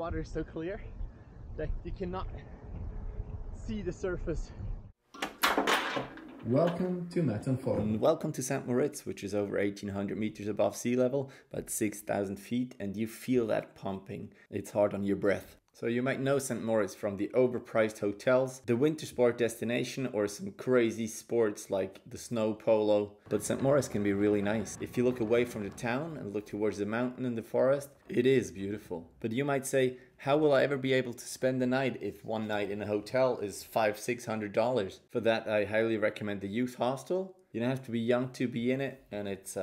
water is so clear that you cannot see the surface. Welcome to Mast Aluminium. And welcome to St Moritz, which is over 1800 meters above sea level, about 6,000 feet, and you feel that pumping. It's hard on your breath. So you might know St Moritz from the overpriced hotels, the winter sport destination, or some crazy sports like the snow polo. But St Moritz can be really nice. If you look away from the town and look towards the mountain and the forest, it is beautiful. But you might say, how will I ever be able to spend the night if one night in a hotel is $500–600? For that, I highly recommend the youth hostel. You don't have to be young to be in it, and it's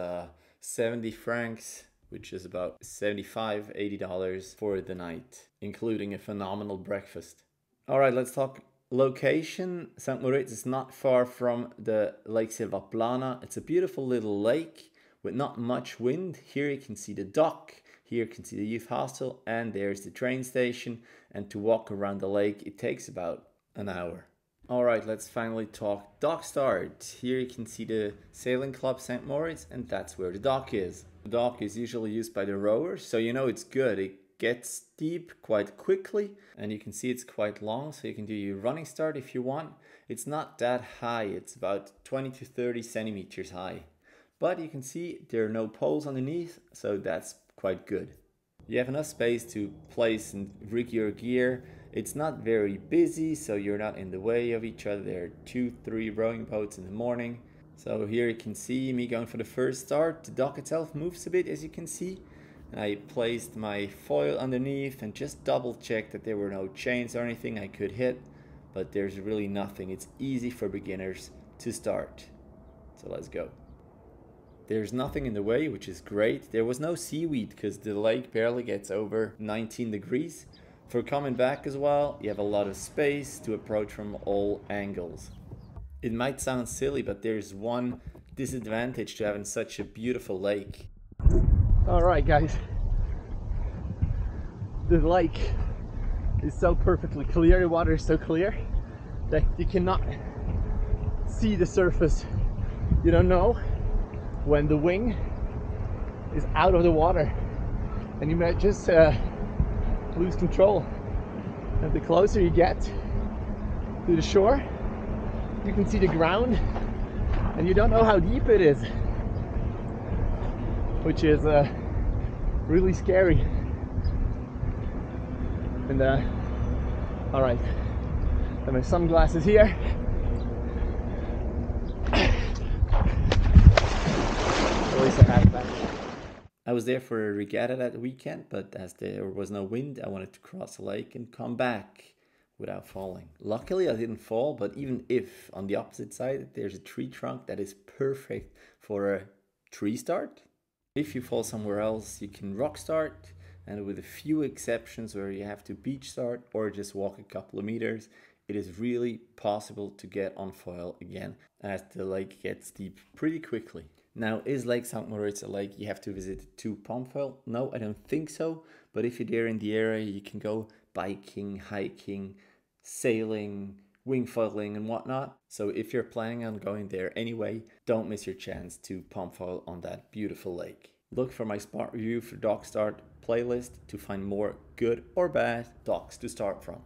70 francs, which is about $75–80 for the night, including a phenomenal breakfast. All right, let's talk location. St Moritz is not far from the Lake Silvaplana. It's a beautiful little lake with not much wind. Here you can see the dock. Here you can see the youth hostel, and there's the train station. And to walk around the lake, it takes about an hour. All right, let's finally talk dock start. Here you can see the Sailing Club St Moritz, and that's where the dock is. The dock is usually used by the rowers, so you know it's good. It gets steep quite quickly, and you can see it's quite long, so you can do your running start if you want. It's not that high, it's about 20 to 30 centimeters high. But you can see there are no poles underneath, so that's quite good. You have enough space to place and rig your gear. It's not very busy, so you're not in the way of each other. There are 2–3 rowing boats in the morning. So here you can see me going for the first start. The dock itself moves a bit, as you can see. And I placed my foil underneath and just double checked that there were no chains or anything I could hit. But there's really nothing. It's easy for beginners to start. So let's go. There's nothing in the way, which is great. There was no seaweed because the lake barely gets over 19 degrees. For coming back as well, you have a lot of space to approach from all angles. It might sound silly, but there's one disadvantage to having such a beautiful lake. All right, guys. The lake is so perfectly clear, the water is so clear that you cannot see the surface. You don't know when the wing is out of the water, and you might just lose control. And the closer you get to the shore, you can see the ground, and you don't know how deep it is, which is really scary. And all right, I have my sunglasses here. I was there for a regatta that weekend, but as there was no wind, I wanted to cross the lake and come back without falling. Luckily, I didn't fall, but even if on the opposite side there's a tree trunk that is perfect for a tree start. If you fall somewhere else, you can rock start, and with a few exceptions where you have to beach start or just walk a couple of meters, it is really possible to get on foil again as the lake gets deep pretty quickly. Now, is Lake St Moritz a lake you have to visit to pump foil? No, I don't think so. But if you're there in the area, you can go biking, hiking, sailing, wing foiling and whatnot. So if you're planning on going there anyway, don't miss your chance to pump foil on that beautiful lake. Look for my spot review for dock start playlist to find more good or bad docks to start from.